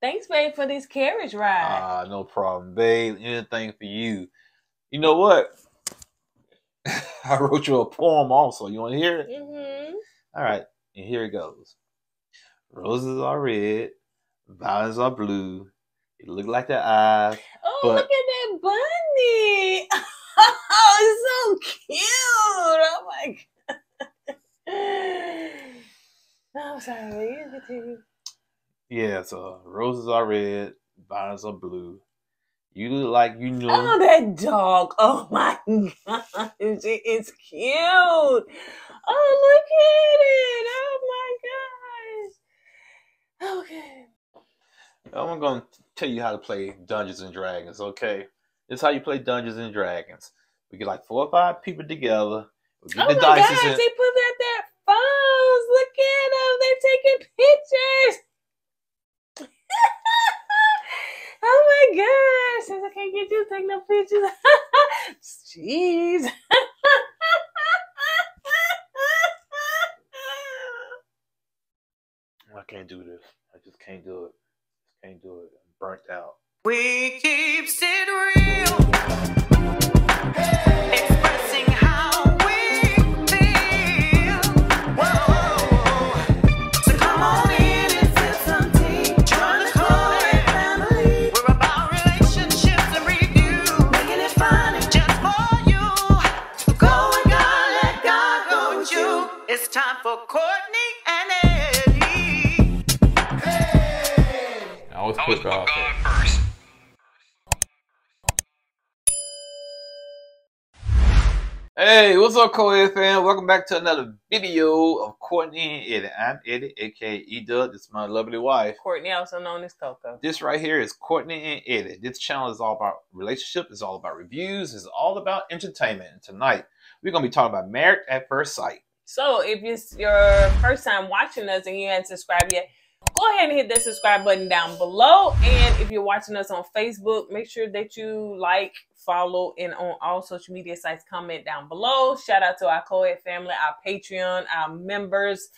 Thanks, babe, for this carriage ride. No problem, babe. Anything for you. You know what? I wrote you a poem also. You want to hear it? Mm-hmm. All right. And here it goes. Roses are red. Violets are blue. It look like their eyes. Oh, look at that bunny. Oh, it's so cute. Oh, my God. I'm sorry. You continue. Yeah, so roses are red. Violets are blue. You look like you know. Oh, that dog. Oh, my God. It's cute. Oh, look at it. Oh, my gosh. Okay. I'm going to tell you how to play Dungeons and Dragons, okay? This is how you play Dungeons and Dragons. We get like 4 or 5 people together. We get oh the my dice gosh, in. they put out their phones. Look at them. They're taking pictures. Oh my gosh. Since I can't get you to take no pictures. Jeez. I can't do this. I just can't do it. Can't do it. I'm burnt out. We keep it real. Expressing how we feel. Whoa. So come on in and sip some tea. Join the KOED family. We're about relationships and review. Making it fun and just for you. Go with God, let God go with you. It's time for Kourtney and Eddie. I always put God first. Hey, what's up, KOED fam? Welcome back to another video of Kourtney and Eddie. I'm Eddie, aka E-Dub. This is my lovely wife. Kourtney, also known as Coco. This right here is Kourtney and Eddie. This channel is all about relationship. It's all about reviews. It's all about entertainment. And tonight, we're going to be talking about Married at First Sight. So if it's your first time watching us and you haven't subscribed yet, go ahead and hit that subscribe button down below. And if you're watching us on Facebook, make sure that you like, follow, and on all social media sites, comment down below. Shout out to our KOED family, our Patreon, our members,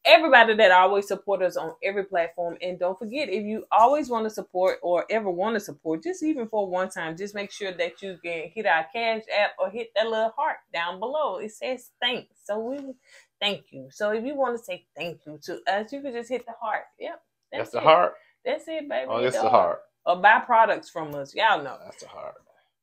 everybody that always support us on every platform. And don't forget, if you always want to support or ever want to support, just even for one time, just make sure that you can hit our Cash App or hit that little heart down below. It says thanks. So we thank you. So if you want to say thank you to us, you can just hit the heart. Yep. That's the heart? That's it, baby. Oh, that's the heart. Or buy products from us. Y'all know. That's the heart.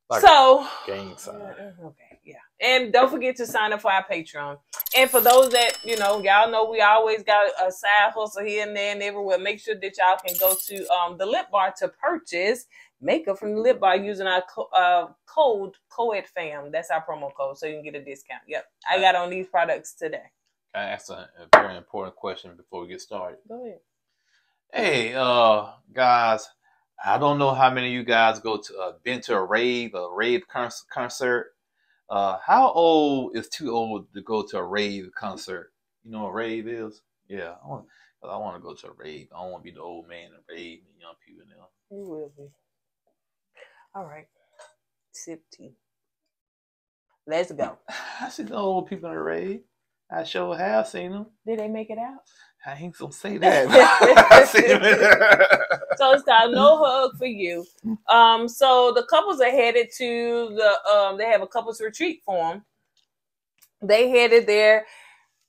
Like so, gang sign. Okay, yeah. And don't forget to sign up for our Patreon. And for those that, you know, y'all know we always got a side hustle here and there and everywhere. Make sure that y'all can go to the lip bar to purchase makeup from the lip bar using our code KOED fam. That's our promo code, so you can get a discount. Yep. I got on these products today. Can I ask a very important question before we get started? Go ahead. Hey, guys. I don't know how many of you guys been to a rave concert. How old is too old to go to a rave concert? You know what a rave is? Yeah, I want to go to a rave. I don't want to be the old man in a rave and young people now. You will be. All right. Sip tea. Let's go. I see the old people in a rave. I sure have seen them. Did they make it out? I ain't gonna say that. So it's called No Hug for You. So the couples are headed to they have a couples retreat for them. They headed there.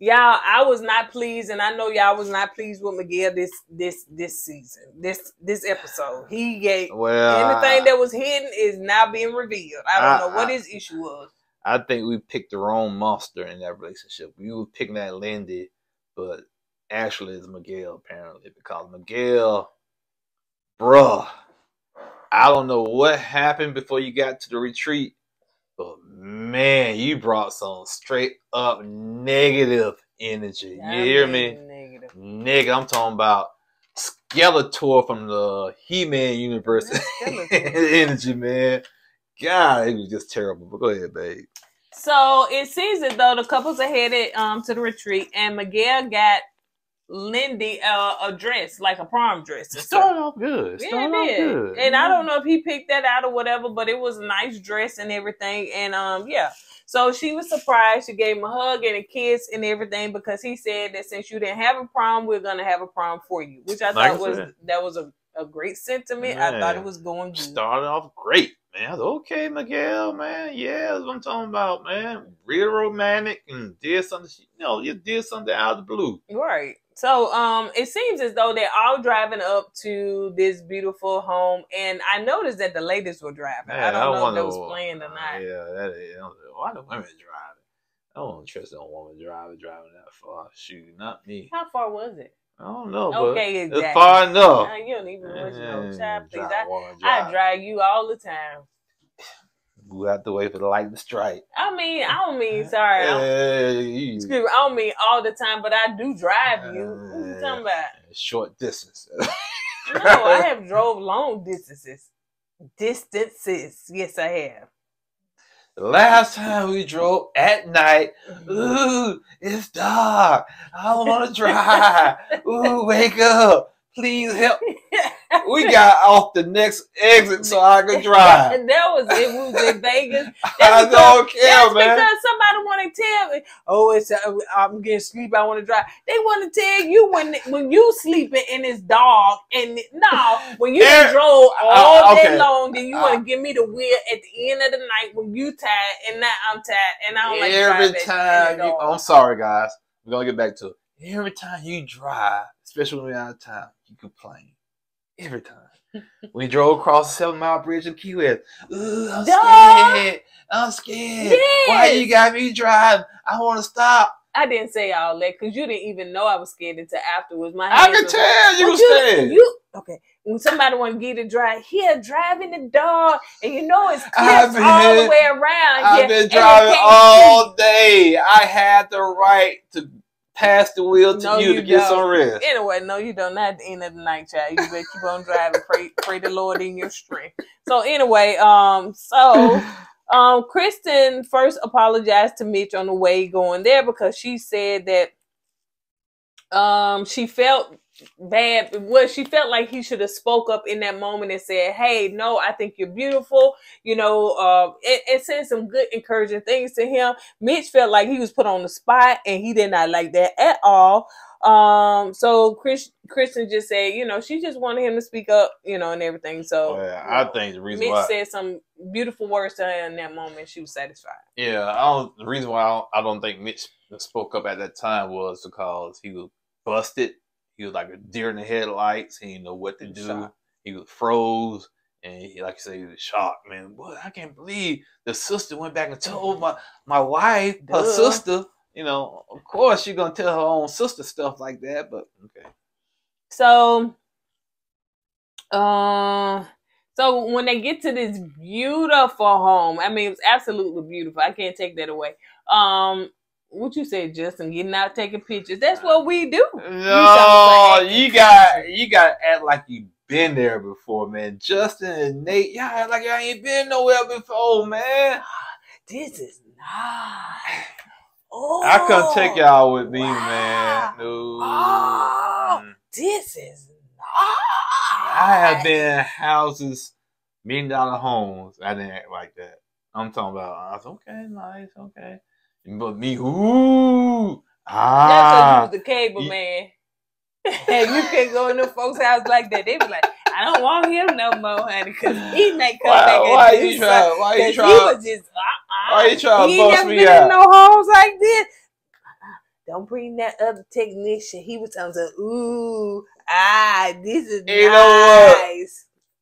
Y'all, I was not pleased, and I know y'all was not pleased with Miguel this season, this episode. He gave anything that was hidden is now being revealed. I don't know what his issue was. I think we picked the wrong monster in that relationship. We were picking that Lindy, but actually it's Miguel, apparently, because Miguel, bruh, I don't know what happened before you got to the retreat, but man, you brought some straight up negative energy. You hear me? Negative. Nigga, I'm talking about Skeletor from the He-Man universe. Energy, man. God, it was just terrible. But go ahead, babe. So it seems as though the couples are headed to the retreat, and Miguel got Lindy a dress, like a prom dress. Started off good. Yeah, it did. Good. And I don't know if he picked that out or whatever, but it was a nice dress and everything. And yeah. So she was surprised. She gave him a hug and a kiss and everything because he said that since you didn't have a prom, we're gonna have a prom for you, which I thought was a great sentiment. Man, I thought it was going good. Started off great, man. I was okay, Miguel, man. Yeah, that's what I'm talking about, man. Real romantic and did something. You did something out of the blue. Right. So it seems as though they're all driving up to this beautiful home, and I noticed that the ladies were driving. Yeah, I don't know if wonder that was planned or not. Yeah, that is. Why the women driving? I don't trust no woman driving that far. Shoot, not me. How far was it? I don't know, but Okay, exactly. it's far enough. You don't even want to know, child. Please, Woman I drive you all the time. We have to wait for the light to strike. I don't mean sorry. Excuse me, I don't mean all the time, but I do drive you. What you talking about? Short distance. No, I have drove long distances. Yes, I have. The last time we drove at night, ooh, it's dark. I don't want to drive. Ooh, wake up. Please help. We got off the next exit so I could drive. And that was it. We was in Vegas. I don't care, man. Because somebody want to tell me, oh, I'm getting sleepy. I want to drive. They want to tell you when you sleeping and it's dark. And no, when you drove all day long, then you want to give me the wheel at the end of the night when you tired and now I'm tired and I don't like every time you. I'm sorry, guys. We're gonna get back to it. Every time you drive, especially when we're out of town, you complain. Every time. We drove across the 7 Mile Bridge in KOED. Ooh, I'm scared. I'm scared. Yes. Why you got me driving? I want to stop. I didn't say all that because you didn't even know I was scared until afterwards. I could tell you were scared. Okay. When somebody want to get to drive, drive in the dark, and you know it's clips all the way around. I've been driving all day. I had the right to pass the wheel to you to get some rest. Anyway, no, you don't. Not at the end of the night, child. You better keep on driving. Pray the Lord in your strength. So anyway, Kristen first apologized to Mitch on the way going there because she said that she felt bad. Well, she felt like he should have spoke up in that moment and said, hey, no, I think you're beautiful. You know, and said some good encouraging things to him. Mitch felt like he was put on the spot and he did not like that at all. So Kristen just said, you know, she just wanted him to speak up, you know, and everything. So I think the reason Mitch said some beautiful words to her in that moment. She was satisfied. Yeah, the reason why I don't think Mitch spoke up at that time was because he was busted. He was like a deer in the headlights. He didn't know what to do. Shocked. He was froze. And like I say, he was shocked, man. Boy, I can't believe the sister went back and told my wife, her sister. You know, of course you're going to tell her own sister stuff like that, but okay. So when they get to this beautiful home, I mean, it was absolutely beautiful. I can't take that away. What you say, Justin? Getting out, taking pictures. That's what we do. No, you got to act like you've been there before, man. Justin and Nate, y'all act like y'all ain't been nowhere before, man. This is nice. Oh, I couldn't take y'all with me, man. No. Oh, this is nice. I have been in houses, $1 million homes. I didn't act like that. I'm talking about, I was okay, nice, okay. But me, ooh, that's because you was the cable man. And you can't go in the folks' house like that. They be like, I don't want him no more, honey, because he may come back and do something. Why you trying to bust me out? In no homes like this. Don't bring that other technician. He was telling us, ooh, this is nice. Know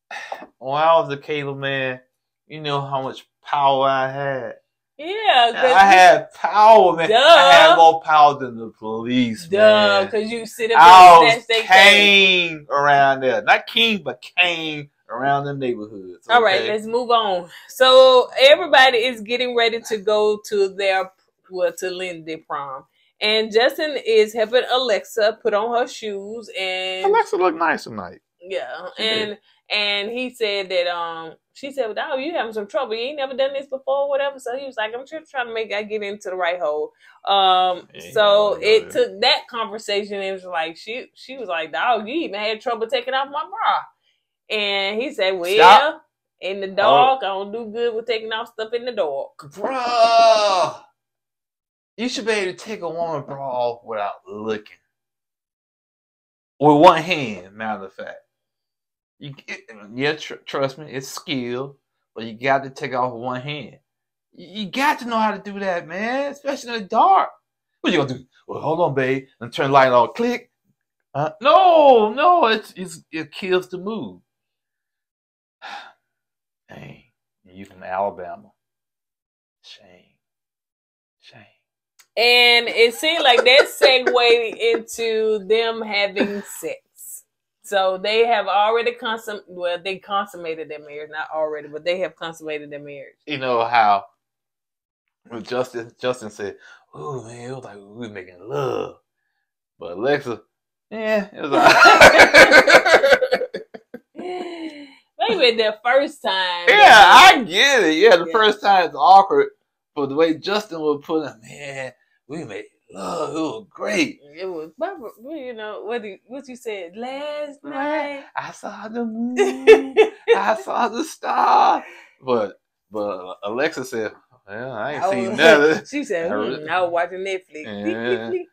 what? When I was a cable man, you know how much power I had. Yeah, I had power, man. I had more power than the police, man. Because you sit up and snatch their king around there. Not king, but king around the neighborhoods. Okay? All right, let's move on. So everybody is getting ready to go to to Linda prom. And Justin is helping Alexa put on her shoes. And Alexa looked nice tonight. Yeah, and he said that she said, "Oh, you having some trouble? You ain't never done this before, whatever." So he was like, "I'm just trying to make I get into the right hole." So it took that conversation. It was like she was like, "Dog, you even had trouble taking off my bra," and he said, "Well, Stop. In the dark, I don't do good with taking off stuff in the dark, bro. You should be able to take a woman's bra off without looking, with one hand. Matter of fact." Trust me, it's skill, but you got to take off with one hand. You got to know how to do that, man, especially in the dark. What you gonna do? Well, hold on, babe, and turn the light on. Click. No, it kills the mood. Dang, you from Alabama? Shame. And it seemed like that segued into them having sex. So they have already they consummated their marriage. Not already, but they have consummated their marriage. You know how when Justin said, "Oh man, it was like we was making love," but Alexa, yeah, it was maybe the first time. Yeah, I get it. Yeah, the first time it's awkward, but the way Justin would put it, man, we made love. It was great. It was, you know, what you said last night. I saw the moon. I saw the star. But Alexa said, well, I ain't seen nothing. She said, I was watching Netflix. Man.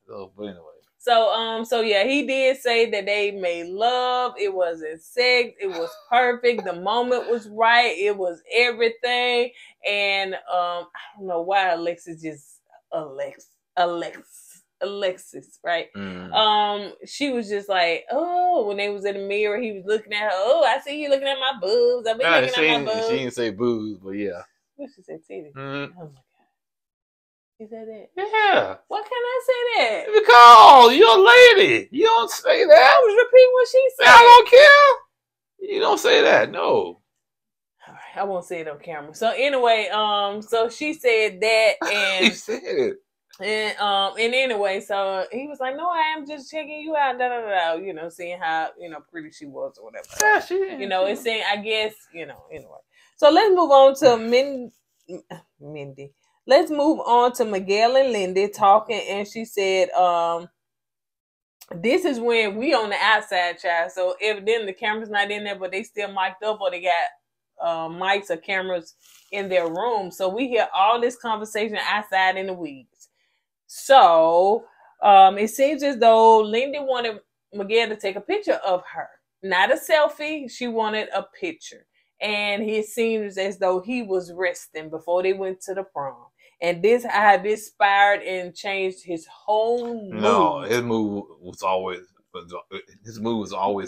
So, but anyway. So yeah, he did say that they made love. It wasn't sex. It was perfect. The moment was right. It was everything. And I don't know why Alexis, right? She was just like, oh, when they was in the mirror, he was looking at her. Oh, I see you looking at my boobs. I've been looking at my boobs. She didn't say boobs, but yeah. What she said, titty. Oh my God. He said that? Yeah. Why can't I say that? Because you're a lady. You don't say that. I was repeating what she said. I don't care. You don't say that. No. All right, I won't say it on camera. So anyway, so she said that, and He said it. And anyway, so he was like, "No, I am just checking you out." You know, seeing how pretty she was or whatever. Yeah, it's saying, I guess, anyway. So let's move on to Mindy. Let's move on to Miguel and Linda talking, and she said, this is when we on the outside, child. So evidently the camera's not in there, but they still mic'd up, or they got mics or cameras in their room. So we hear all this conversation outside in the weeds. So it seems as though Linda wanted Miguel to take a picture of her. Not a selfie. She wanted a picture. And it seems as though he was resting before they went to the prom. And this had inspired and changed his whole mood. No, his mood was always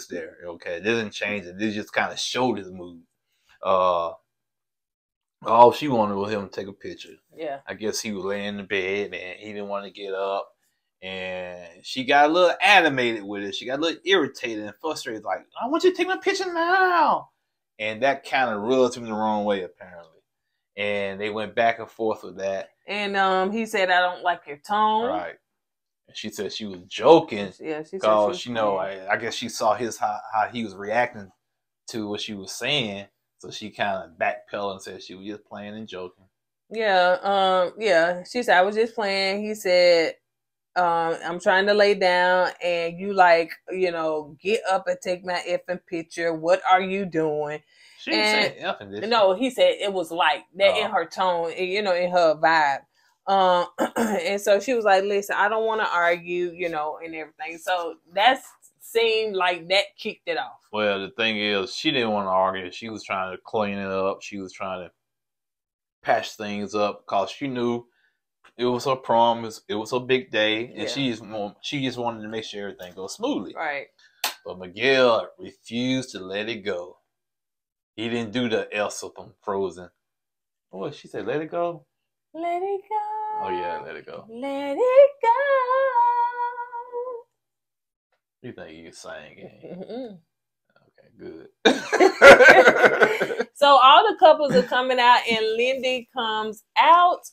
there. Okay, it didn't change it. It just kind of showed his mood. All she wanted was him to take a picture. Yeah. I guess he was laying in the bed and he didn't want to get up. And she got a little animated with it. She got a little irritated and frustrated. Like, I want you to take my picture now. And that kind of rubbed him the wrong way, apparently. And they went back and forth with that. And he said, "I don't like your tone." Right. And she said she was joking. Yeah, she said because I guess she saw how he was reacting to what she was saying. So she kind of backpedaled and said she was just playing and joking. Yeah. Yeah. She said, "I was just playing." He said, "I'm trying to lay down, and you get up and take my effing picture. What are you doing?" She didn't say effing, did she? No, he said it was like that in her tone, in her vibe. And so she was like, "Listen, I don't want to argue, and everything." So that seemed like that kicked it off. Well, the thing is, she didn't want to argue. She was trying to clean it up. She was trying to patch things up because she knew it was her prom. It was her big day, and she just wanted to make sure everything goes smoothly. Right. But Miguel refused to let it go. He didn't do the Elsa from Frozen. What she said? Let it go. Let it go. Oh yeah, let it go. Let it go. You think you sang? Okay, good. So all the couples are coming out, and Linda comes out.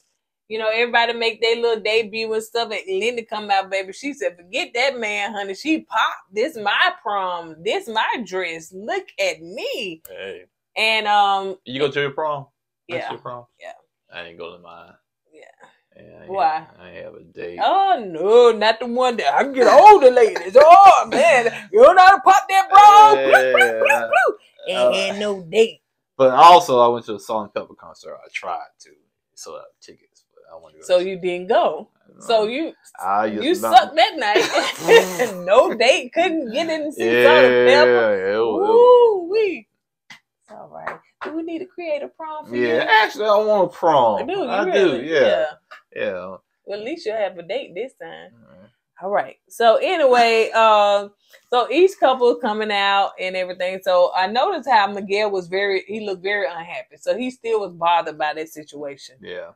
Everybody make their little debut and stuff, and Linda come out, baby. She said, "Forget that man, honey." She popped. "This my prom. This my dress. Look at me." Hey. And you go to your prom? Yeah. Your prom? Yeah. I ain't go to mine. Yeah. Why? I ain't have a date. Oh no, not the one that I can get older ladies. Oh man, you don't know how to pop that bra. Ain't had no date. But also, I went to a Salt and Pepper concert. I tried to sell out tickets, but I want to go. So you didn't go. So you sucked sucked that night. No date, couldn't get in and see Yeah, Salt and Pepper. Ooh wee. It's all right. Do we need to create a prom for you? Actually, I want a prom. Do you I really? do. Yeah. Well, at least you'll have a date this time. Mm-hmm. All right. So anyway, so each couple is coming out and everything. So I noticed how Miguel he looked very unhappy. So he still was bothered by that situation. Yeah.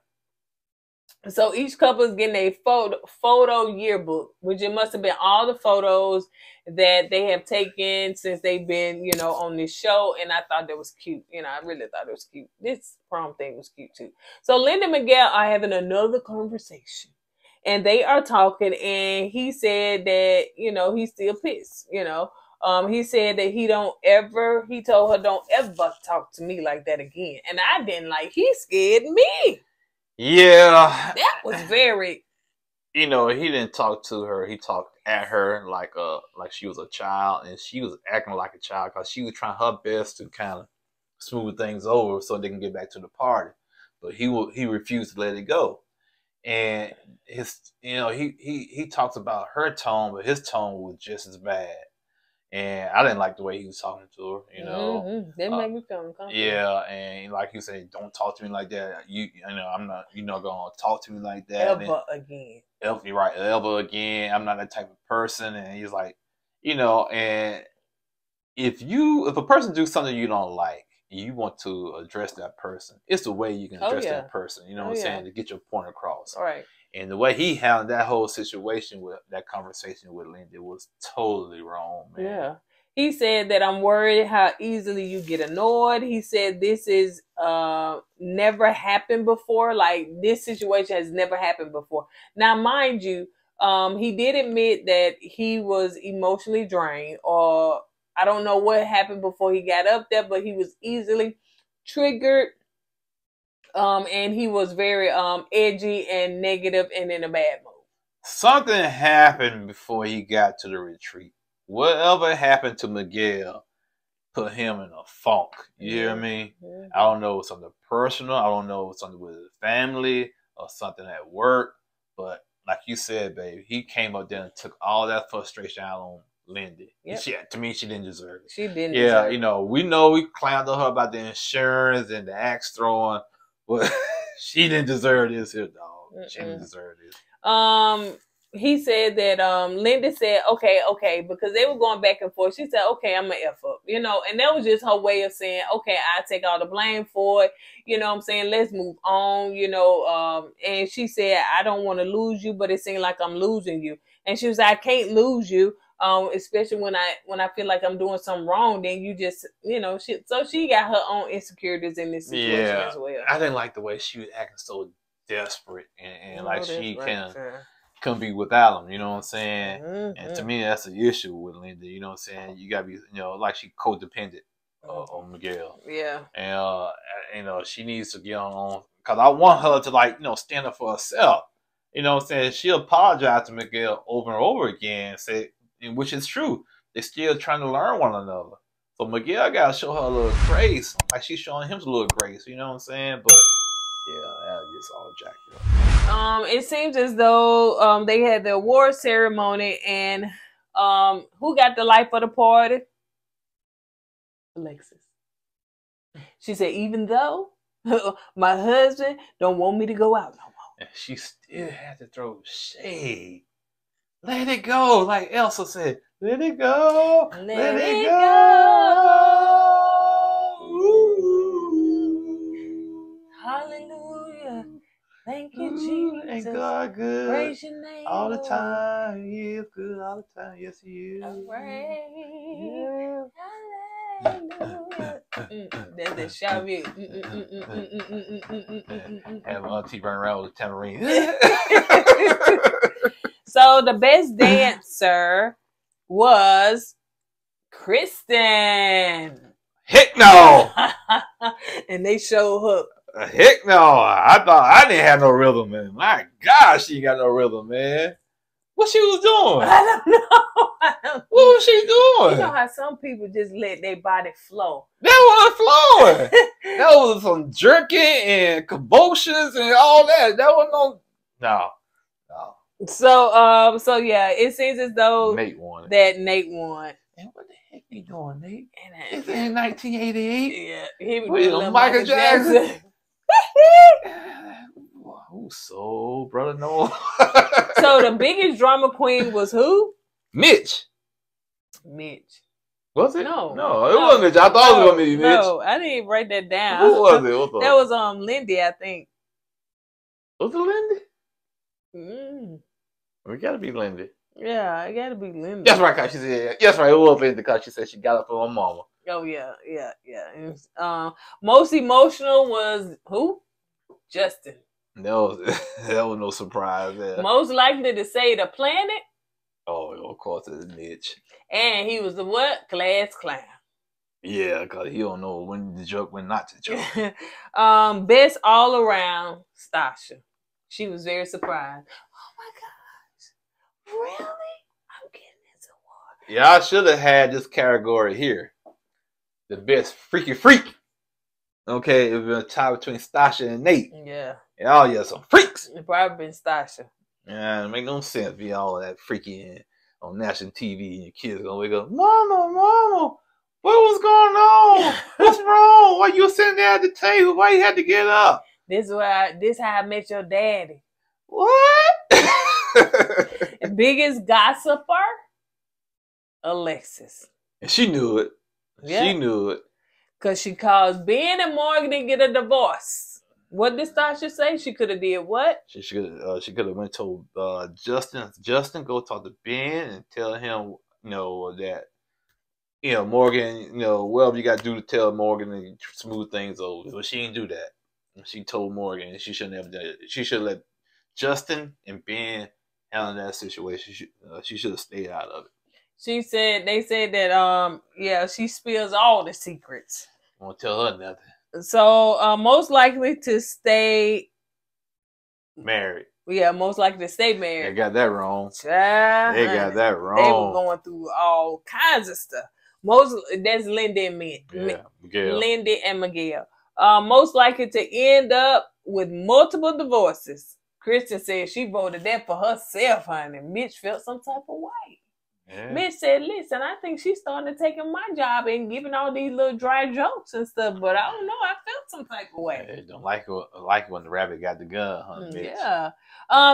So each couple is getting a photo yearbook, which it must have been all the photos that they have taken since they've been, on this show. And I thought that was cute. I really thought it was cute. This prom thing was cute too. So Linda and Miguel are having another conversation. And they are talking, and he said that, he's still pissed, he said that he told her, don't ever talk to me like that again. And I didn't he scared me. Yeah. That was very. He didn't talk to her. He talked at her like she was a child, and she was acting like a child because she was trying her best to kind of smooth things over so they can get back to the party. But he refused to let it go. And he talks about her tone, but his tone was just as bad. And I didn't like the way he was talking to her, Mm-hmm. That made me feel uncomfortable. Yeah, and like you said, don't talk to me like that. I'm not, gonna talk to me like that. Ever again. Ever again. I'm not that type of person. And he's like, and if a person do something you don't like, you want to address that person, it's the way you can address that person, what I'm saying, to get your point across. All right. And the way he handled that whole situation with that conversation with Linda was totally wrong, man. Yeah. He said that I'm worried how easily you get annoyed. He said this is never happened before. Like, this situation has never happened before. Now, mind you, he did admit that he was emotionally drained, or I don't know what happened before he got up there, but he was easily triggered. And he was very edgy and negative and in a bad mood. Something happened before he got to the retreat. Whatever happened to Miguel put him in a funk. You hear me? Mm-hmm. I don't know if it was something personal. I don't know if it was something with his family or something at work. But like you said, babe, he came up there and took all that frustration out on Linda. Yep. To me, she didn't deserve it. She didn't. Yeah, we clowned on her about the insurance and the axe throwing, but she didn't deserve this here, dog. Mm-mm. She didn't deserve this. He said that Linda said, okay, because they were going back and forth. She said, okay, I'm going to F up, and that was just her way of saying, okay, I take all the blame for it. You know what I'm saying? Let's move on, and she said, I don't want to lose you, but it seemed like I'm losing you. And she was like, I can't lose you, especially when I feel like I'm doing something wrong, then you just, so she got her own insecurities in this situation as well. I didn't like the way she was acting so desperate and like she couldn't be without him, you know what I'm saying? Mm-hmm. And to me, that's the issue with Linda, you know what I'm saying? You gotta be, like she codependent on Miguel. Yeah. And, she needs to get on, because I want her to, stand up for herself. You know what I'm saying? She apologized to Miguel over and over again, which is true. They're still trying to learn one another. So Miguel gotta show her a little grace, like she's showing him a little grace, you know what I'm saying? But yeah, that was just all jacked up. It seems as though they had the award ceremony, and who got the life of the party? Alexis. She said, even though my husband don't want me to go out no more. And she still had to throw shade. Let it go, like Elsa said. Let it go. Let it go. Ooh. Hallelujah. Thank you, Jesus. Ain't God good? Praise your name all the time. He is good all the time. Yes, he is. All right. Hallelujah. That's the shout me. Have Auntie run around with a tambourine. So the best dancer was Kristen. Heck no. And they showed her. Heck no. I thought I didn't have no rhythm, man. My gosh, she got no rhythm, man. What she was doing? I don't know. What was she doing? You know how some people just let their body flow. That wasn't flowing. That was some jerking and convulsions and all that. That was no. So yeah, it seems as though Nate won. Nate won. And what the heck you doing, Nate? And It's in 1988. yeah, he was With doing Michael Jackson. Who's so brother? No. So the biggest drama queen was who? Mitch. Mitch. Was it? No, it wasn't Mitch. I thought it was gonna be Mitch. No, I didn't write that down. Who was it? That was Lindy, I think. Was it Lindy? Mm. It gotta be Lindy. Yeah, it gotta be Linda. That's right, cause she said. That's right, it was Lindy, cause she said she got up for her mama. Oh yeah. And, most emotional was who? Justin. That was no surprise there. Most likely to say the planet. Oh, of course it's Mitch. And he was the what? Class clown. Yeah, cause he don't know when to joke, when not to joke. Best all around, Stasha. She was very surprised. Oh my gosh. Really? I'm getting this award. Yeah, I should have had this category here. The best freaky freak. Okay, it was a tie between Stasha and Nate. Yeah. Oh yeah, some freaks. It probably been Stasha. Yeah, it make no sense be all that freaky and on national TV and your kids gonna wake up, Mama, what was going on? What's wrong? Why you sitting there at the table? Why you had to get up? This how I met your daddy. What? The biggest gossiper? Alexis. And she knew it. Yeah. She knew it. Because she caused Ben and Morgan to get a divorce. What did Stasha say? She could have did what? She could have went to Justin, go talk to Ben and tell him, that, Morgan, whatever you got to do to tell Morgan and smooth things over. But she didn't do that. She told Morgan she shouldn't have done it. She should let Justin and Ben handle that situation. She should have stayed out of it. They said that, she spills all the secrets. Won't tell her nothing. So, most likely to stay married. Yeah, most likely to stay married. They got that wrong. Child, They got that wrong. They were going through all kinds of stuff. That's Linda and Miguel. Linda and Miguel. Most likely to end up with multiple divorces. Kristen said she voted that for herself, honey. Mitch felt some type of way. Yeah. Mitch said, listen, I think she's starting to taking my job and giving all these little dry jokes and stuff, but I don't know. I felt some type of way. They don't like when the rabbit got the gun, huh, Mitch? Yeah.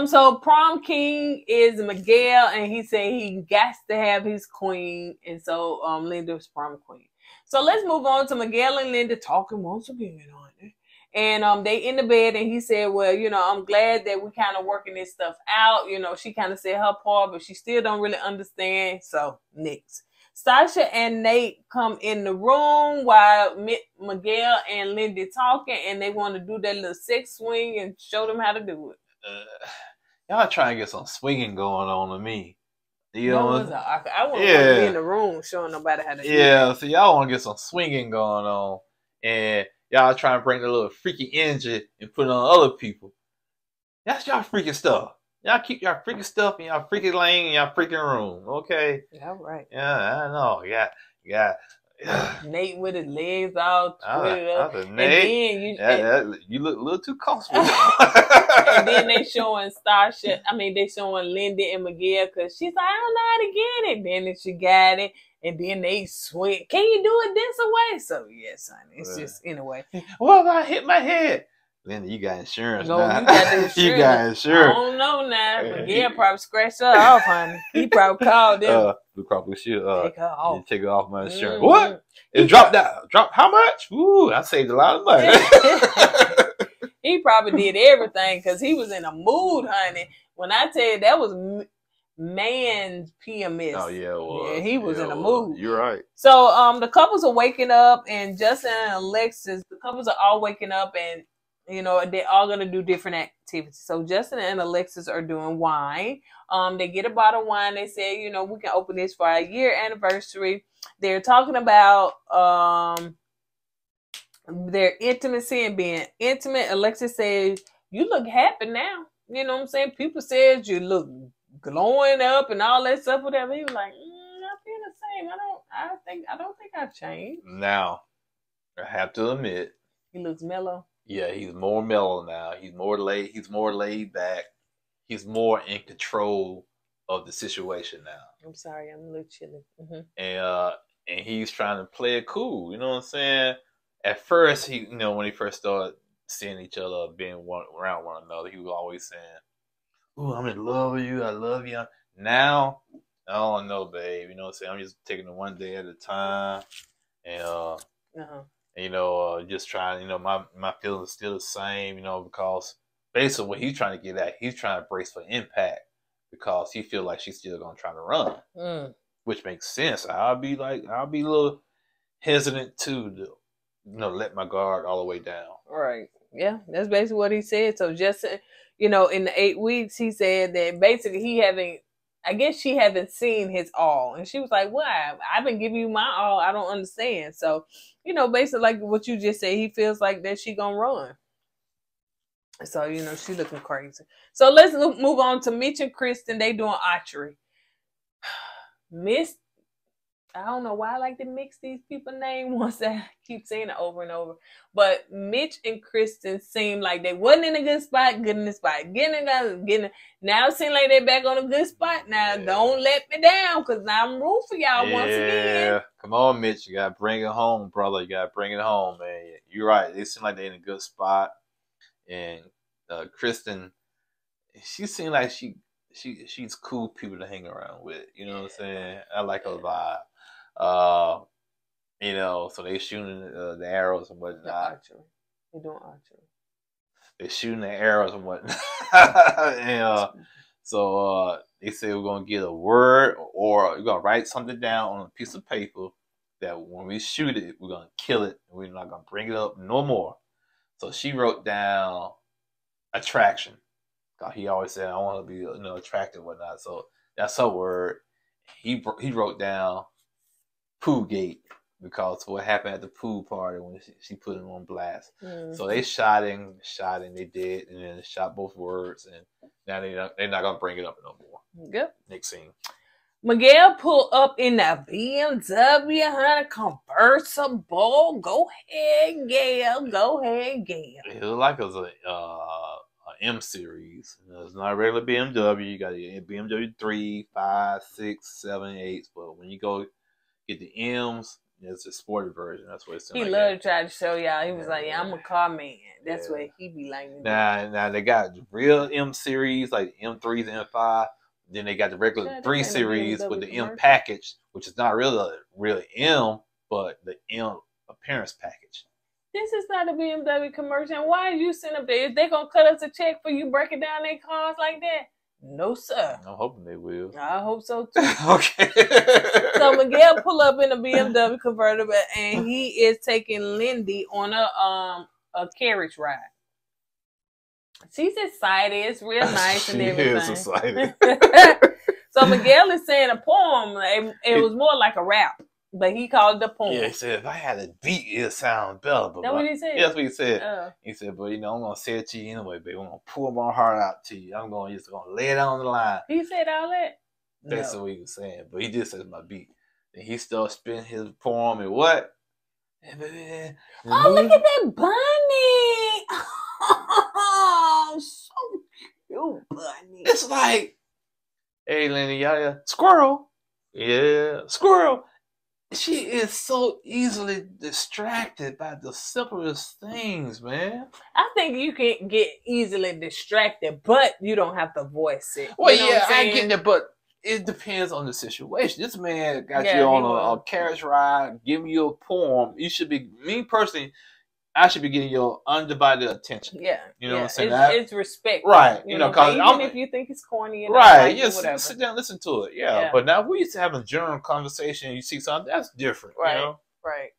So prom king is Miguel, and he said he got to have his queen, and so Linda's prom queen. So let's move on to Miguel and Linda talking once again, honey. And they in the bed, and he said, well, I'm glad that we kind of working this stuff out. She kind of said her part, but she still don't really understand. So next, Sasha and Nate come in the room while Miguel and Linda talking, and they want to do that little sex swing and show them how to do it. Y'all trying to get some swinging going on to me. I want to be in the room showing nobody how to do it. Yeah, so y'all want to get some swinging going on, and y'all trying to bring the little freaky energy and put it on other people. That's y'all freaking stuff. Y'all keep y'all freaking stuff in y'all freaking lane in y'all freaking room, okay? Yeah, right. Yeah, I know. Yeah. Nate with his legs all twisted up. Nate, and then you look a little too comfortable. And then they showing they showing Linda and Miguel, because she's like, I don't know how to get it. Then she got it. And then they swing. Can you do it this away? So yes, honey. It's just anyway. Well, I hit my head. Linda, you got insurance now. You got the insurance. You got insurance. I don't know now. Miguel probably scratched her off, honey. He probably called them. We probably should take her off. Take her off my insurance. Mm-hmm. What? It dropped that. Drop how much? Ooh, I saved a lot of money. He probably did everything because he was in a mood, honey. When I tell you that was man's PMS. Oh yeah, it was. Yeah, he was in a mood. You're right. So the couples are waking up, and Justin and Alexis, the couples are all waking up, and they're all gonna do different activities. So Justin and Alexis are doing wine. They get a bottle of wine. They say, we can open this for our year anniversary. They're talking about their intimacy and being intimate. Alexis says, you look happy now. You know what I'm saying? People said you look glowing up and all that stuff, whatever. He was like, same. I don't think I've changed. Now, I have to admit, He looks mellow. yeah, he's more mellow now. He's more laid back. He's more in control of the situation now. I'm sorry, I'm a little chilly. And he's trying to play it cool. You know what I'm saying? At first, when he first started seeing each other, being around one another, he was always saying, "Ooh, I'm in love with you. I love you." Now, I don't know, babe. You know what I'm saying? I'm just taking it one day at a time, and just trying. My feelings are still the same. Because basically what he's trying to get at, he's trying to brace for impact because he feels like she's still gonna try to run, which makes sense. I'll be a little hesitant too to let my guard all the way down. Right. Yeah, that's basically what he said. So just in the 8 weeks, he said that basically she haven't seen his all. And she was like, "Why? I've been giving you my all. I don't understand." So, basically like what you just said, he feels like that she gonna run. So, she looking crazy. So let's move on to Mitch and Kristen. They doing archery. I don't know why I like to mix these people's names once I keep saying it over and over. But Mitch and Kristen seem like they wasn't in a good spot, getting it. Now it seems like they back on a good spot. Now don't let me down because now I'm rooting for y'all once again. Come on, Mitch. You got to bring it home, brother. You got to bring it home, man. You're right. They seem like they're in a good spot. And Kristen, she seemed like she's cool people to hang around with. You know what I'm saying? I like her vibe. So they shooting the arrows and whatnot. They're doing archery. They're shooting the arrows and whatnot. So they say we're gonna get a word or we're gonna write something down on a piece of paper that when we shoot it, we're gonna kill it and we're not gonna bring it up no more. So she wrote down attraction. He always said I want to be attractive and whatnot. So that's her word. He wrote down pool gate because what happened at the pool party when she put him on blast. So they shot him, they did, and then shot both words, and now they're not gonna bring it up no more. Yep. Next scene. Miguel pulled up in the BMW, honey, convertible. Go ahead, Gail. Go ahead, Gail. It looked like it was a M series. It's not a regular BMW. You got a BMW 3, 5, 6, 7, 8. But when you go get the M's, it's a sporty version. That's what it's. He loved to try to show y'all. He was like, "Yeah, I'm a car man." That's what he be like. Now they got real M series like M3s and M5. Then they got the regular 3 series with the M package, which is not really a real M, but the M appearance package. This is not a BMW commercial. And why are you sitting up there? Is they gonna cut us a check for you breaking down their cars like that? No, sir. I'm hoping they will. I hope so too. Okay. So Miguel pull up in a BMW convertible, and he is taking Lindy on a carriage ride. She's excited. It's real nice and everything. She is excited. So Miguel is saying a poem. It was more like a rap, but he called it a poem. Yeah, he said, if I had a beat, it'd sound better. That's what he said? Yeah, that's what he said. He said, but I'm going to say it to you anyway, baby. I'm going to pour my heart out to you. I'm just going to lay it on the line. He said all that? That's what he was saying. But he did say my beat. And he started spinning his poem and what? Oh, look at that bunny. Oh, so cute, bunny. It's like, hey, Lenny, yeah, squirrel. Yeah, squirrel. She is so easily distracted by the simplest things, man. I think you can get easily distracted, but you don't have to voice it. Well, you know yeah, I get that, but it depends on the situation. This man got you on a carriage ride, giving you a poem. You should be, me personally, I should be getting your undivided attention. Yeah. You know what I'm saying? It's respect. Right. Because even if you think it's corny. And right. Yes. Whatever. Sit down and listen to it. Yeah. But now if we used to have a general conversation and you see something, that's different. Right. You know? Right.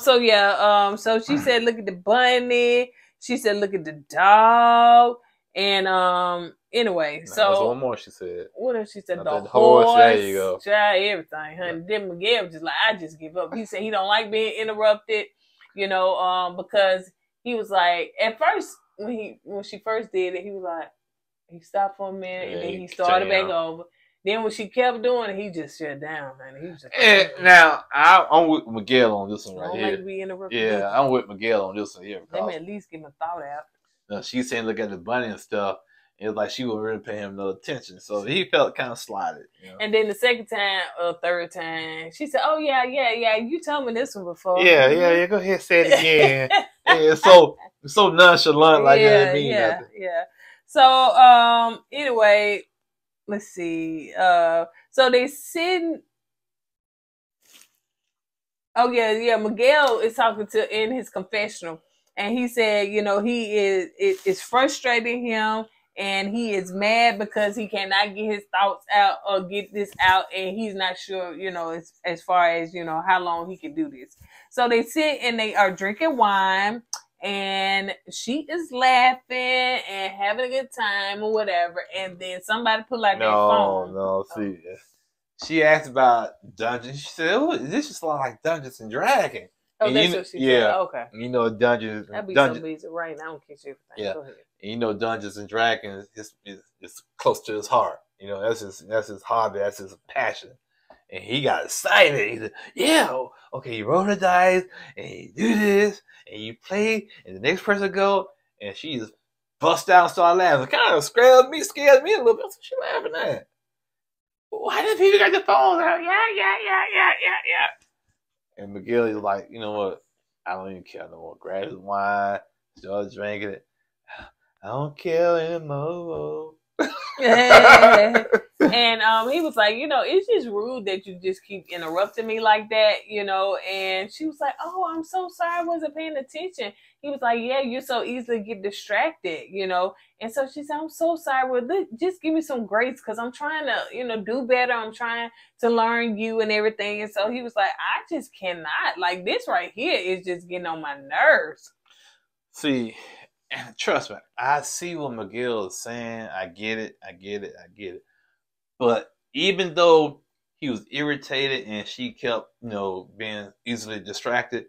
So she said, look at the bunny. She said, look at the dog. And anyway, there's one more she said. What else she said? The horse. There you go. Child, everything, honey. Then Miguel was just like, I just give up. He said he don't like being interrupted, because he was like, at first when she first did it, he was like, he stopped for a minute and then he started back over. Then when she kept doing it, he just shut down, man. He was just And now I'm with Miguel on this one I right don't here. like to be interrupted. Yeah, I'm with Miguel on this one here Let me because at least get my thought out. she's saying look at the bunny and stuff. It was like she wasn't really paying him no attention, so he felt kind of slighted. You know? And then the second time or third time, she said, "Oh yeah, you told me this one before." Yeah. Go ahead, say it again. Yeah, so nonchalant, like it mean nothing. Yeah. So anyway, let's see. So they sitting. Oh yeah. Miguel is talking to in his confessional, and he said, it's frustrating him, and he is mad because he cannot get his thoughts out or get this out, and he's not sure, as far as how long he can do this. So they sit and they are drinking wine, and she is laughing and having a good time or whatever, and then somebody pull out their phone. No, see. She asked about Dungeons. She said, "Oh, this is a lot like Dungeons and Dragons." Oh, and that's what she said. Okay. Dungeons. That'd be Dungeons, so busy right now. I don't catch everything. Yeah. Go ahead. And Dungeons and Dragons is close to his heart. That's his hobby. That's his passion. And he got excited. He said, "Yeah, okay, you roll the dice and you do this and you play, and the next person go." And she just bust out and started laughing. It kind of scared me a little bit. What's she laughing at? Why did people got the phones out? Yeah. And Miguel is like, you know what? I don't even care no more. Grab his wine, start drinking it. I don't care anymore. And he was like, it's just rude that you just keep interrupting me like that, and she was like, "Oh, I'm so sorry, I wasn't paying attention." He was like, "Yeah, you so easily get distracted, and so she said, "I'm so sorry, well, just give me some grace because I'm trying to do better. I'm trying to learn you and everything." And so he was like, "I just cannot, like, this right here is just getting on my nerves." See, and trust me, I see what Miguel is saying. I get it. But even though he was irritated and she kept, being easily distracted,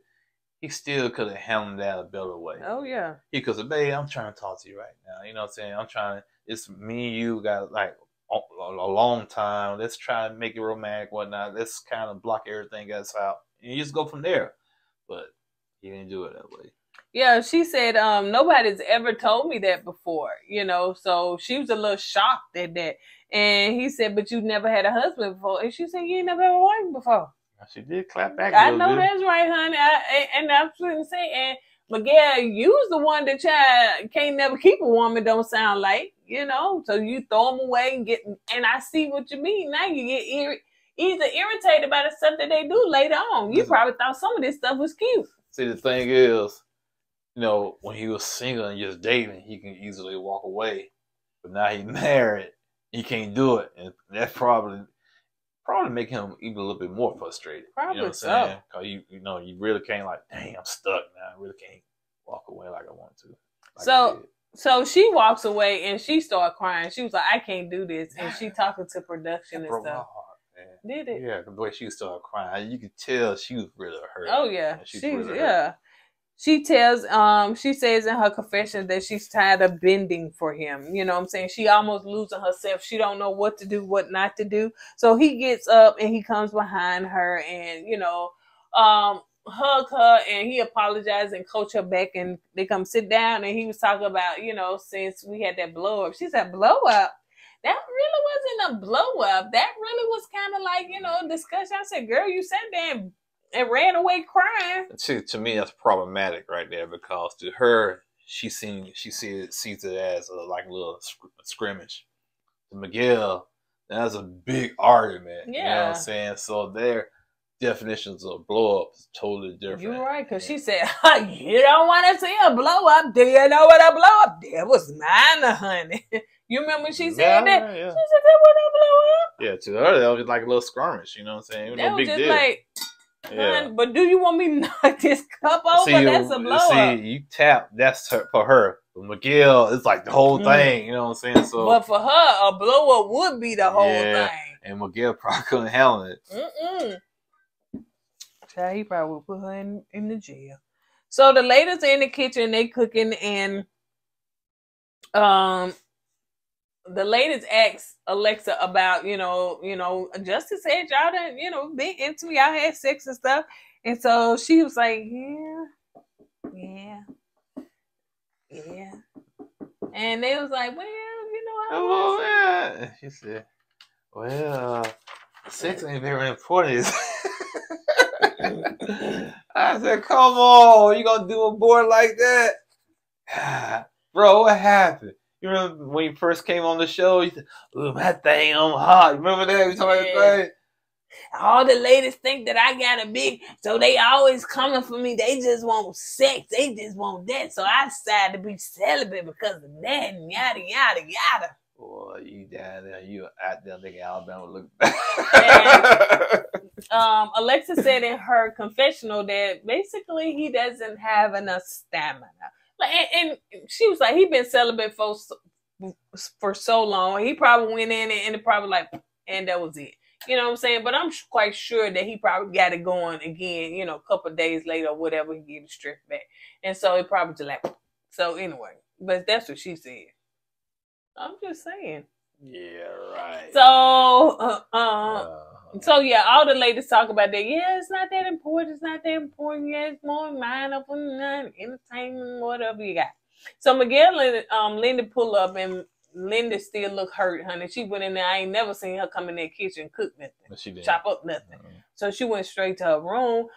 he still could have handled that a better way. Oh, yeah. He could have said, "Babe, I'm trying to talk to you right now. You know what I'm saying? It's me and you got like a long time. Let's try to make it romantic, whatnot. Let's kind of block everything else out. And you just go from there." But he didn't do it that way. Yeah, she said, nobody's ever told me that before, so she was a little shocked at that. And he said, "But you never had a husband before." And she said, "You ain't never had a wife before." She did clap back. I know that's right, honey. And I'm trying to say, and Miguel, you was the one that can't never keep a woman, don't sound like, so you throw them away and I see what you mean. Now you get either irritated by the stuff that they do later on. You probably thought some of this stuff was cute. See, the thing is, when he was single and just dating, he can easily walk away. But now he's married, he can't do it. And that's probably make him even a little bit more frustrated. Probably you know what so. I'm saying? Because you really can't like, dang, I'm stuck now. I really can't walk away like I want to. So she walks away and she started crying. She was like, "I can't do this." And she talking to production and broke my stuff. heart, man. Did it? Yeah, the way she started crying, you could tell she was really hurt. Oh yeah. She's She really hurt. yeah. She she says in her confession that she's tired of bending for him. You know what I'm saying? She almost losing herself. She don't know what to do, what not to do. So he gets up and he comes behind her and, hug her, and he apologized and coach her back, and they come sit down, and he was talking about, since we had that blow up. She said, "Blow up? That really wasn't a blow up. That really was kind of like, a discussion." I said, "Girl, you sat there and ran away crying." To me, that's problematic right there, because to her, she sees it as like a little scrimmage. To Miguel, that's a big argument. Yeah. You know what I'm saying? So their definitions of blow up is totally different. You're right, because she said, "You don't want to see a blow up. Do you know what a blow up? That was mine, honey." You remember when she said that? Yeah. She said, "That was a blow up." Yeah, to her, that was like a little skirmish. You know what I'm saying? It was That no was big just deal. like, Yeah. but do you want me to knock this cup over? That's a blow up. You tap, that's for her. But Miguel, it's like the whole thing, you know what I'm saying? So, but for her, a blow up would be the whole thing. And Miguel probably couldn't handle it. So he probably would put her in the jail. So the ladies are in the kitchen, they cooking, and the ladies asked Alexa about, Justice said y'all done, been into y'all had sex and stuff. And so she was like, yeah. And they was like, well, Oh, yeah. She said, well, sex ain't very important. I said, come on, you gonna do a board like that? Bro, what happened? You remember when you first came on the show, you said, ooh, that thing, I'm hot. Remember that? We talking about that thing? All the ladies think that I got a big, so they always coming for me. They just want sex. They just want that. So I decided to be celibate because of that and yada, yada, yada. Boy, you down there, you out there thinking Alabama look bad. Alexa said in her confessional that basically he doesn't have enough stamina. And she was like, he been celibate for so long. He probably went in and it probably like, and that was it. You know what I'm saying? But I'm quite sure that he probably got it going again, a couple of days later or whatever, he get his strength back. And so it probably just like, so anyway, but that's what she said. I'm just saying. Yeah, right. So, so yeah, all the ladies talk about that. Yeah, it's not that important. It's not that important. Yeah, it's more mind up and entertainment, whatever you got. So Miguel and Linda pull up, and Linda still look hurt, honey. She went in there. I ain't never seen her come in that kitchen and cook nothing, she didn't. chop up nothing. So she went straight to her room.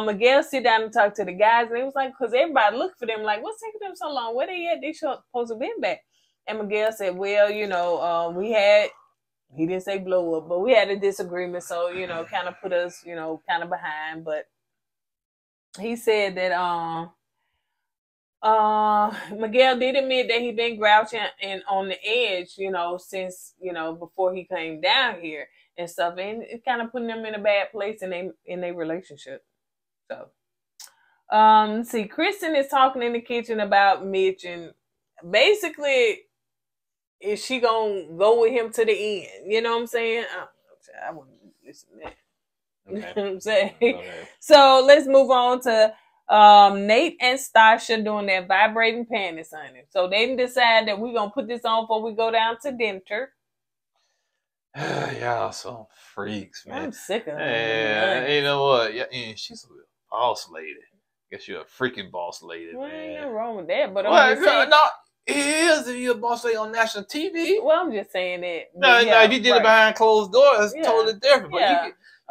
Miguel sit down and talk to the guys, and it was like, because everybody looked for them, like, what's taking them so long? Where they at? They supposed to have been back. And Miguel said, well, he didn't say blow up, but we had a disagreement, so, kind of put us, kind of behind. But he said that Miguel did admit that he been grouching and on the edge, since, before he came down here and stuff. And it kind of putting them in a bad place in their relationship. So, see, Kristen is talking in the kitchen about Mitch, and basically, is she gonna go with him to the end? You know what I'm saying? I wouldn't listen to that. Okay. You know what I'm saying? Okay. So let's move on to Nate and Stasha doing their vibrating panties, honey. So they decide that we're gonna put this on before we go down to dinner. Y'all some freaks, man. I'm sick of her. And you know what? Yeah, she's a boss lady. Guess you're a freaking boss lady, well, man. Ain't nothing wrong with that, but I'm just saying. No, it is if you're a boss lady on national TV. Well, I'm just saying that. No, if you did it behind closed doors, it's totally different. But a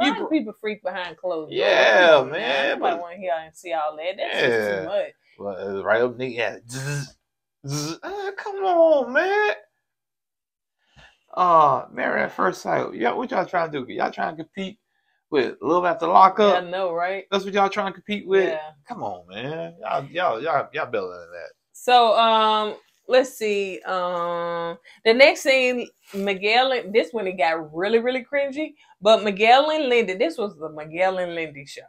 lot of people freak behind closed doors. Yeah, man. Nobody want to hear and see all that. That's just too much. Well, right up there, yeah. Come on, man. Married at first sight. Yeah, what y'all trying to do? Y'all trying to compete with Love After Lockup? I know, right? That's what y'all trying to compete with? Yeah. Come on, man. Y'all better than that. So, let's see. The next scene, Miguel and this one, it got really, really cringy. But Miguel and Linda, this was the Miguel and Linda show.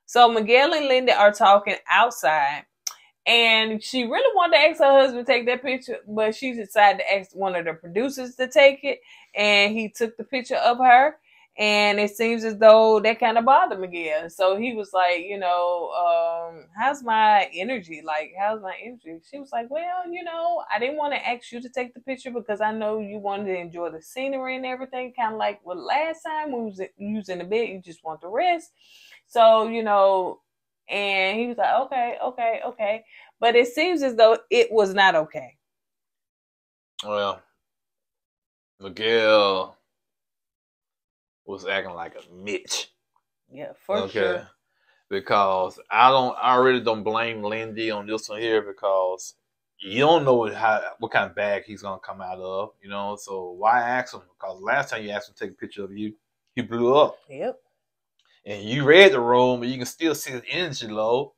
So Miguel and Linda are talking outside, and she really wanted to ask her husband to take that picture, but she decided to ask one of the producers to take it, and he took the picture of her. And it seems as though that kind of bothered Miguel. So he was like, how's my energy? Like, how's my energy? She was like, well, I didn't want to ask you to take the picture because I know you wanted to enjoy the scenery and everything. Kind of like, well, last time we was in the bed, you just want to rest. So, and he was like, okay. But it seems as though it was not okay. Well, Miguel was acting like a Mitch. Yeah, for sure. Because I really don't blame Lindy on this one here, because you don't know what kind of bag he's gonna come out of, So why ask him? Because last time you asked him to take a picture of you, he blew up. Yep. And you read the room, but you can still see his energy low.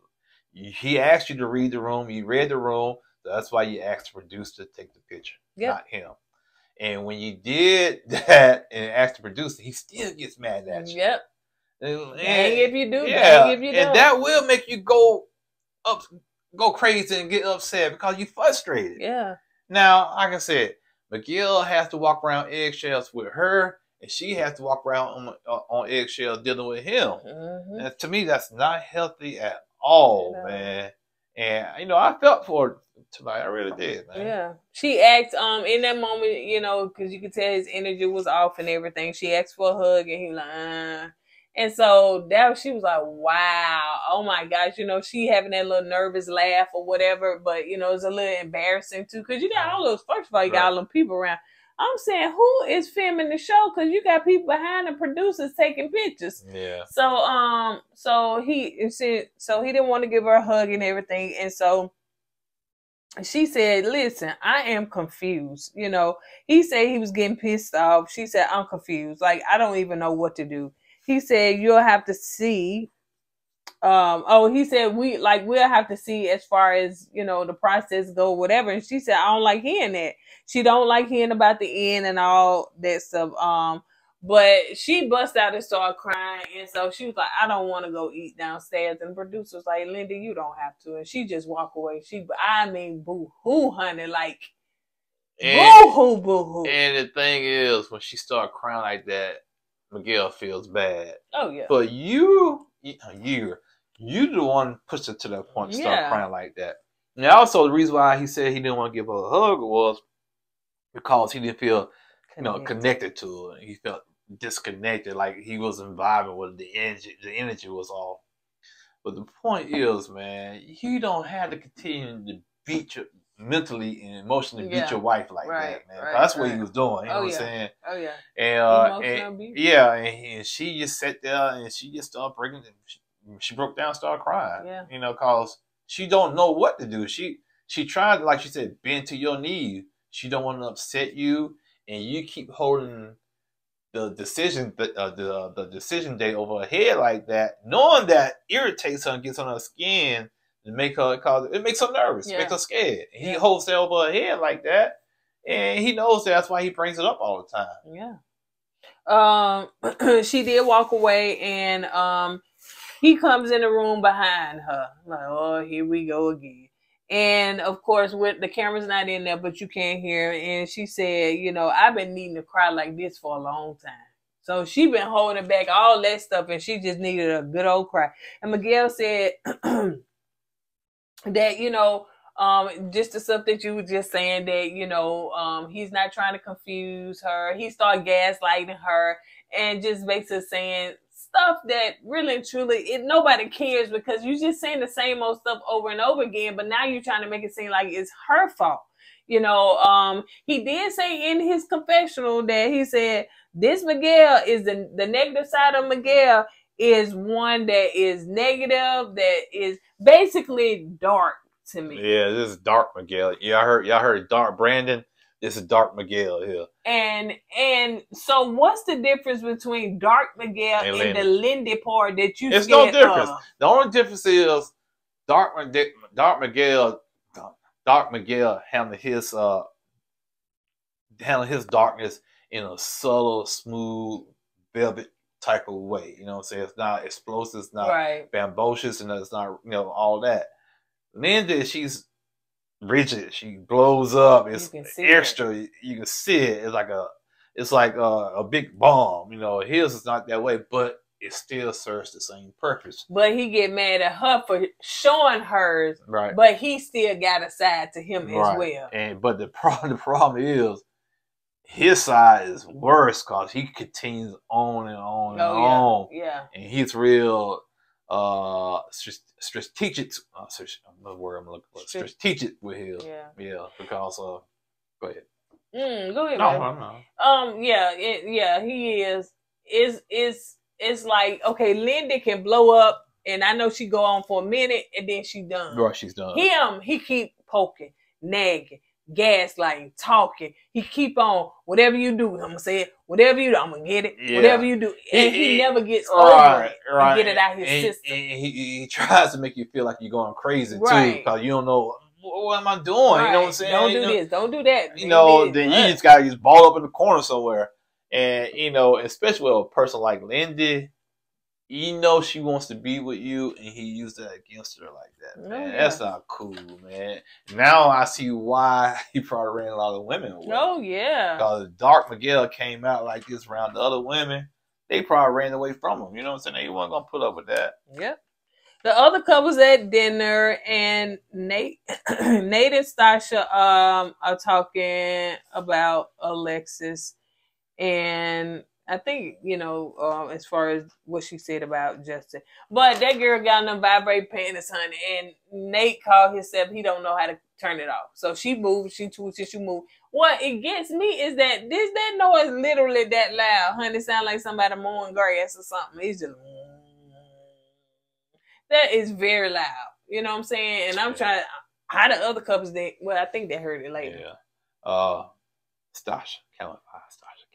He asked you to read the room. You read the room. So that's why you asked the producer to take the picture, not him. And when you did that and asked the producer, he still gets mad at you. Yep. And if you do, if you don't. And that will make you go crazy and get upset because you're frustrated. Yeah. Now, like I said, Miguel has to walk around eggshells with her, and she has to walk around on eggshells dealing with him. Mm-hmm. And to me, that's not healthy at all, man. And you know, I felt for her tonight. I really did, man. Yeah. She asked, in that moment, you know, because you could tell his energy was off and everything. She asked for a hug and he was like, And so she was like, wow, oh my gosh, you know, she having that little nervous laugh or whatever, but you know, it's a little embarrassing too, because you got all those, first of all, you got all them people around. I'm saying, who is filming the show? Because you got people behind the producers taking pictures. Yeah. So he didn't want to give her a hug and everything, and so she said, listen, I am confused. You know, he said he was getting pissed off. She said, I'm confused. Like, I don't even know what to do. He said, you'll have to see. He said, we'll have to see as far as, you know, the process go, whatever. And she said, I don't like hearing that. She don't like hearing about the end and all that stuff. But she bust out and started crying. And so she was like, I don't want to go eat downstairs. And the producer was like, Linda, you don't have to. And she just walked away. Boo-hoo, honey. Like, boo-hoo, boo-hoo. And the thing is, when she started crying like that, Miguel feels bad. Oh, yeah. But you the one pushed her to that point to start crying like that. And also, the reason why he said he didn't want to give her a hug was because he didn't feel, connected to her. He felt disconnected, like he wasn't vibing with the energy was off. But the point is, man, you don't have to continue to beat your mentally and emotionally beat your wife like that, man. That's what he was doing. You know what I'm saying? Oh yeah. And she just sat there and she just started breaking. She broke down, and started crying. Yeah. You know, cause she don't know what to do. She tried, like she said, bend to your knees. She don't want to upset you, and you keep holding the decision day over her head like that, knowing that irritates her and gets on her skin and it makes her nervous, makes her scared. And he holds that over her head like that, and he knows that's why he brings it up all the time. Yeah. She did walk away, and he comes in the room behind her. Like, oh, here we go again. And of course, with the camera's not in there, but you can't hear. And she said, I've been needing to cry like this for a long time. So she been holding back all that stuff, and she just needed a good old cry. And Miguel said that, just the stuff that you were just saying, that, he's not trying to confuse her. He started gaslighting her and just basically saying stuff that really and truly nobody cares, because you're just saying the same old stuff over and over again, but now you're trying to make it seem like it's her fault. He did say in his confessional that he said this Miguel is the negative side of Miguel is one that is negative, that is basically dark to me. Yeah, this is dark Miguel. Y'all heard dark Brandon. This is dark Miguel here. And so what's the difference between dark Miguel and the Linda part that you It's no difference. The only difference is dark Miguel handling his darkness in a subtle, smooth, velvet type of way. You know what I'm saying? It's not explosive, it's not bamboozlous, and it's not, all that. Linda, she's rigid. She blows up. It's extra. You can see it. It's like a big bomb. His is not that way, but it still serves the same purpose. But he get mad at her for showing hers. Right. But he still got a side to him as well. But the problem is his side is worse because he continues on and on and on. Yeah. And he's real strategic. The word I'm looking for. Strategic with him. Yeah. Because go ahead. Go ahead. No. He is. It's like, okay, Linda can blow up, and I know she go on for a minute, and then she done. Right, she's done. He keep poking, nagging, gaslighting, talking. He keep on, whatever you do, I'm gonna say it. Whatever you do, I'm gonna get it. Yeah. Whatever you do, and he never gets over it and get it out his system. And he tries to make you feel like you're going crazy too, because you don't know what am I doing. Right. You know what I'm saying? Don't do this. Don't do that. Then you just gotta just ball up in the corner somewhere. And, especially with a person like Linda, she wants to be with you, and he used that against her like that, man. That's not cool, man. Now I see why he probably ran a lot of women away. Oh, yeah. Because Dark Miguel came out like this around the other women, they probably ran away from him. You know what I'm saying? They weren't going to put up with that. Yep. The other couples at dinner, and Nate and Stasha are talking about Alexis, and I think as far as what she said about Justin, but that girl got them vibrate panties, honey, and Nate called himself. He don't know how to turn it off, so she moves, she twitches, she moves. What it gets me is that that noise literally that loud, honey. It sound like somebody mowing grass or something. It's just. That is very loud. You know what I'm saying? And I'm trying. How the other couples I think they heard it later. Yeah. Stasha, camouflage. Stasha,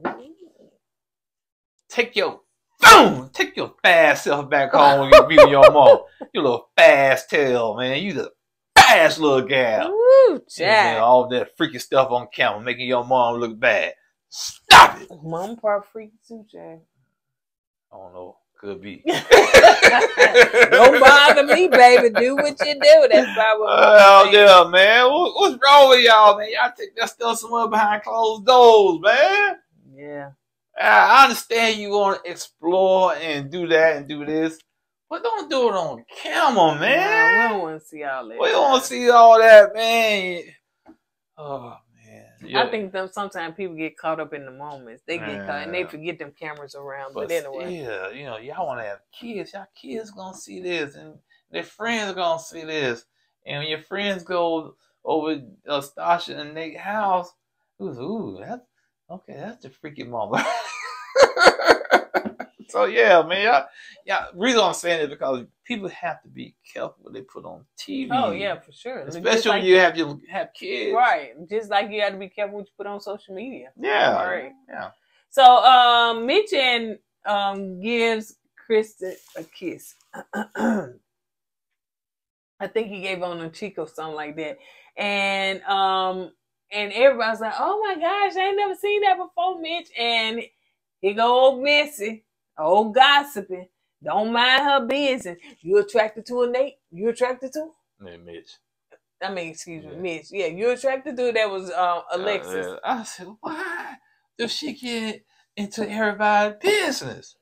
camouflage. Take your fast self back home when you be with your mom. You little fast tail, man. You the fast little gal. Woo, Jack. All that freaky stuff on camera, making your mom look bad. Stop it. Mom part freaky too, Jack. I don't know. Could be. Don't bother me, baby. Do what you do. That's probably what oh, yeah, man. What's wrong with y'all, man? Y'all take that stuff somewhere behind closed doors, man. Yeah. I understand you want to explore and do that and do this, but don't do it on camera, man. No, we don't want to see all that. We don't want to see all that, man. Oh, man. Yeah. I think sometimes people get caught up in the moments. They get caught and they forget them cameras around. But anyway. Yeah, y'all want to have kids. Y'all kids going to see this, and their friends are going to see this. And when your friends go over Stasha and Nate's house, that's the freaky moment. So yeah, man, yeah. The reason I'm saying it because people have to be careful what they put on TV. Oh yeah, for sure. Especially when you have kids, right? Just like you got to be careful what you put on social media. Yeah, right. Yeah. So Mitch gives Kristen a kiss. I think he gave on a cheek or something like that, and everybody's like, "Oh my gosh, I ain't never seen that before, Mitch." And here go old Missy. Old gossiping. Don't mind her business. You attracted to a Nate? You attracted to? Mitch. I mean, excuse me, Mitch. Yeah, you attracted to that was Alexis. I said, why does she get into everybody's business?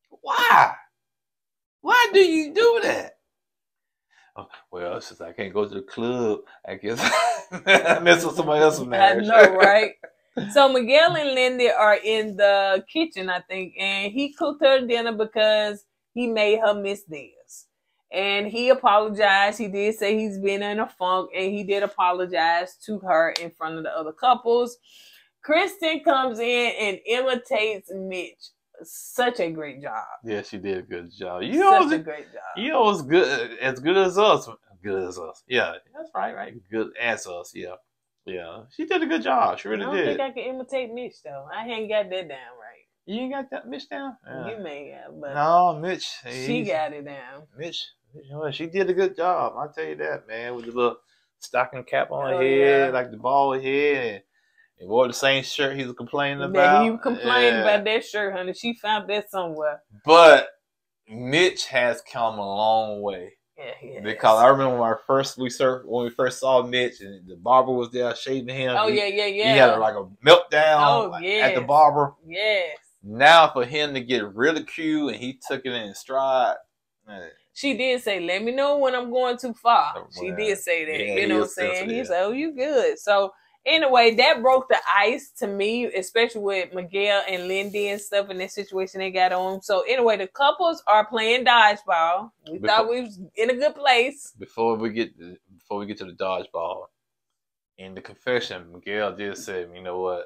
Why? Why do you do that? Oh, well, since I can't go to the club, I guess I mess with somebody else's marriage. I know, right? So Miguel and Linda are in the kitchen, I think, and he cooked her dinner because he made her miss theirs. And he apologized. He did say he's been in a funk, and he did apologize to her in front of the other couples. Kristen comes in and imitates Mitch. Such a great job. Yeah, she did a good job. Such a great job. You know, as good as us. Good as us. Yeah, that's right. Good as us. Yeah. Yeah, she did a good job. She really did. I don't think I can imitate Mitch, though. I ain't got that down right. You ain't got that Mitch down? You may have, but no, Mitch. She got it down. Mitch, she did a good job. I'll tell you that, man. With the little stocking cap on her head, like the bald head, and wore the same shirt he was complaining about. Yeah, he was complaining about that shirt, honey. She found that somewhere. But Mitch has come a long way. Yeah, because I remember when we first saw Mitch and the barber was there shaving him. Oh, yeah. He had like a meltdown at the barber. Yes. Now for him to get ridiculed and he took it in stride. Man. She did say, let me know when I'm going too far. She did say that. Yeah, you know what I'm saying? He said, oh, you good. So anyway, that broke the ice to me, especially with Miguel and Lindy and stuff in that situation they got on. So anyway, the couples are playing dodgeball. We thought we was in a good place. Before we get to the dodgeball, in the confession, Miguel did say, you know what?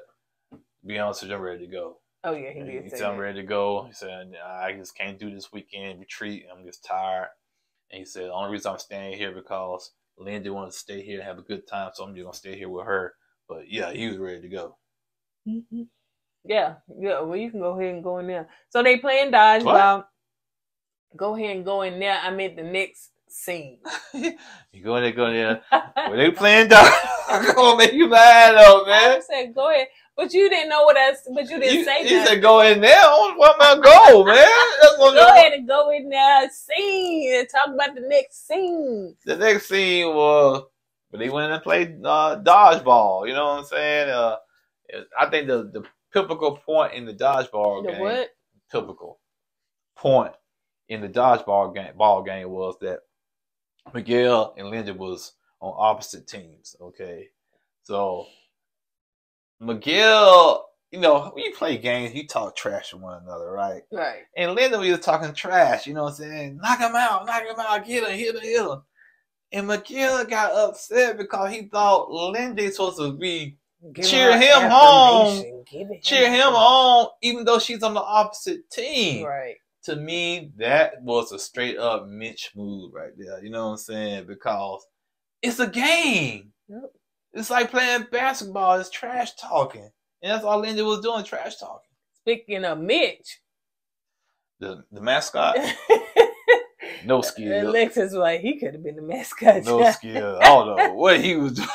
To be honest with you, I'm ready to go. Oh yeah, he did. He said, I'm ready to go. He said, I just can't do this weekend retreat. I'm just tired. And he said, the only reason I'm staying here because Lindy wanted to stay here and have a good time, so I'm just gonna stay here with her. But yeah, he was ready to go. Mm-hmm. Yeah. Well, you can go ahead and go in there. So they playing dodgeball. What? Go ahead and go in there. I meant the next scene. You go in there. When they playing dodgeball, I'm gonna make you mad though, man. I said go ahead, but you didn't know what else. But you didn't say that. You said go in there. Where am I go, man? That's what go ahead and go in there, scene, and talk about the next scene. The next scene was. But they went and played dodgeball. You know what I'm saying? I think the pivotal point in the dodgeball game. The what? Pivotal. point in the ball game was that Miguel and Linda was on opposite teams. Okay, so Miguel, you know, when you play games, you talk trash to one another, right? Right. And Linda was talking trash, you know what I'm saying? Knock him out, get him, hit him. And Miguel got upset because he thought Linda was supposed to be cheer him on, even though she's on the opposite team. Right. To me, that was a straight up Mitch move right there. You know what I'm saying? Because it's a game. Yep. It's like playing basketball. It's trash talking. And that's all Linda was doing, trash talking. Speaking of Mitch. The mascot? No skill. Alexis was like, he could have been the mascot. No skill. I don't know what he was doing.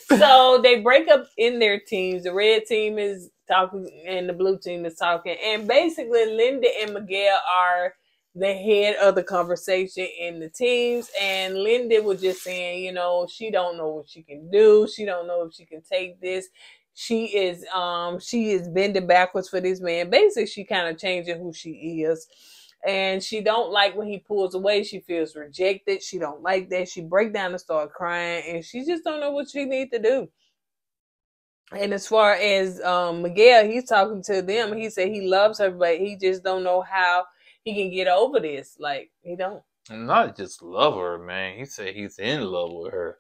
So they break up in their teams. The red team is talking and the blue team is talking. And basically, Linda and Miguel are the head of the conversation in the teams. And Linda was just saying, you know, she don't know what she can do. She don't know if she can take this. She is bending backwards for this man. Basically, she kind of changing who she is. And she don't like when he pulls away. She feels rejected. She don't like that. She break down and start crying. And she just don't know what she need to do. And as far as Miguel, he's talking to them. He said he loves her, but he just don't know how he can get over this. Like, he don't. And not just love her, man. He said he's in love with her.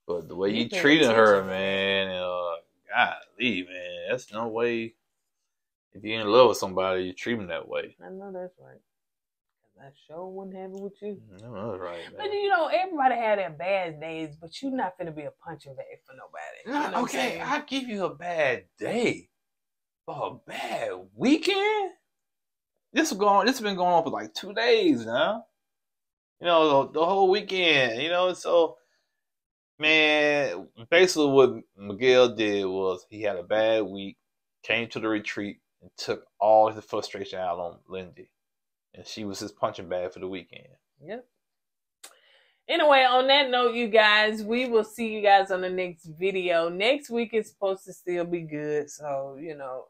But the way he paying treated her, attention. man, golly, man, that's no way. If you're in love with somebody, you treat them that way. I know that's right. I sure wouldn't have it with you. No, that's right, man. But you know, everybody had their bad days, but you're not finna be a punching bag for nobody. You know what I'm Okay, saying? I give you a bad day, but a bad weekend. This has been going on for like 2 days now. You know, the whole weekend. You know, so man, basically what Miguel did was he had a bad week, came to the retreat, and took all his frustration out on Lindy. And she was his punching bag for the weekend. Yep. Anyway, on that note, you guys, we will see you guys on the next video. Next week is supposed to still be good. So, you know,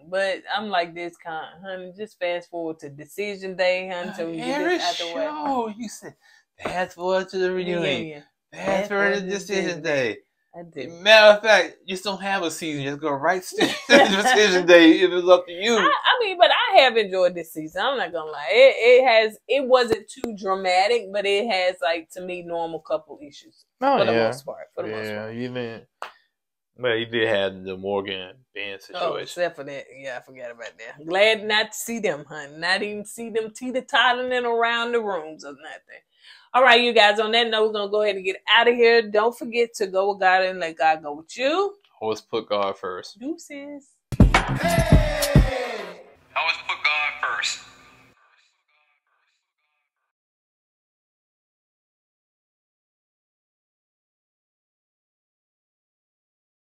but I'm like this, honey, just fast forward to decision day, honey, so we get this out the way. Oh, you said fast forward to the reunion. Fast forward to decision day. I did. Matter of fact, you just don't have a season. Just go right to decision day if it's up to you. I mean, but I have enjoyed this season. I'm not gonna lie. It wasn't too dramatic, but it has, like, to me, normal couple issues for the most part. For the most part. Well, you did have the Morgan and Ben situation. Oh, except for that. Yeah, I forgot about that. Glad not to see them, honey. Not even see them teeter-tottering around the rooms or nothing. All right, you guys, on that note, we're going to go ahead and get out of here. Don't forget to go with God and let God go with you. Always put God first. Deuces. Hey! Always put God